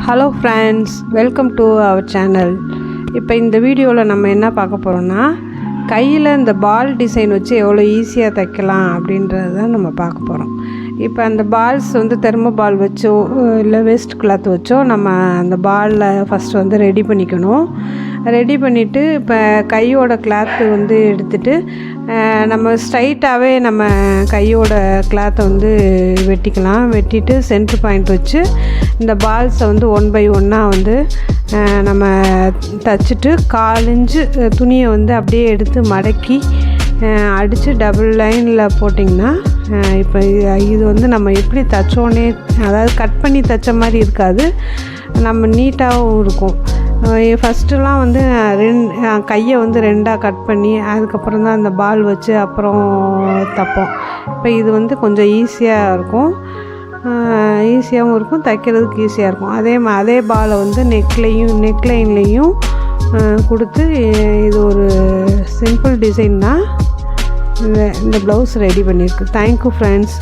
Hello friends, welcome to our channel. இப்போ இந்த வீடியோவில் நம்ம என்ன பார்க்க போகிறோம்னா, கையில் இந்த பால் டிசைன் வச்சு எவ்வளோ ஈஸியாக தைக்கலாம் அப்படின்றது தான் நம்ம பார்க்க போகிறோம். இப்போ அந்த பால்ஸ் வந்து தெர்மோபால் வச்சோ இல்லை வேஸ்ட் கிளாத் வச்சோ நம்ம அந்த பாலில் ஃபஸ்ட்டு வந்து ரெடி பண்ணிக்கணும். ரெடி பண்ணிவிட்டு இப்போ கையோட கிளாத்து வந்து எடுத்துகிட்டு நம்ம ஸ்ட்ரைட்டாகவே நம்ம கையோட கிளாத்தை வந்து வெட்டிக்கலாம். வெட்டிட்டு சென்ட்ரு பாயிண்ட் வச்சு இந்த பால்ஸை வந்து 1 by 1 வந்து நம்ம தைச்சிட்டு 4 இன்ச்சு துணியை வந்து அப்படியே எடுத்து மடக்கி அடித்து டபுள் லைனில் போட்டிங்கன்னா இப்போ இது வந்து நம்ம எப்படி தைச்சோன்னே, அதாவது கட் பண்ணி தைச்ச மாதிரி இருக்காது, நம்ம நீட்டாகவும் இருக்கும். ஃபஸ்ட்டுலாம் வந்து கையை வந்து 2ஆக கட் பண்ணி அதுக்கப்புறம் தான் அந்த பால் வச்சு அப்புறம் தைப்போம். இப்போ இது வந்து கொஞ்சம் ஈஸியாக இருக்கும், ஈஸியாகவும் இருக்கும், தைக்கிறதுக்கு ஈஸியாக இருக்கும். அதே பாலை வந்து நெக்லைன்லேயும் கொடுத்து இது ஒரு சிம்பிள் டிசைன் தான் இந்த ப்ளவுஸ் ரெடி பண்ணியிருக்கு. Thank you friends.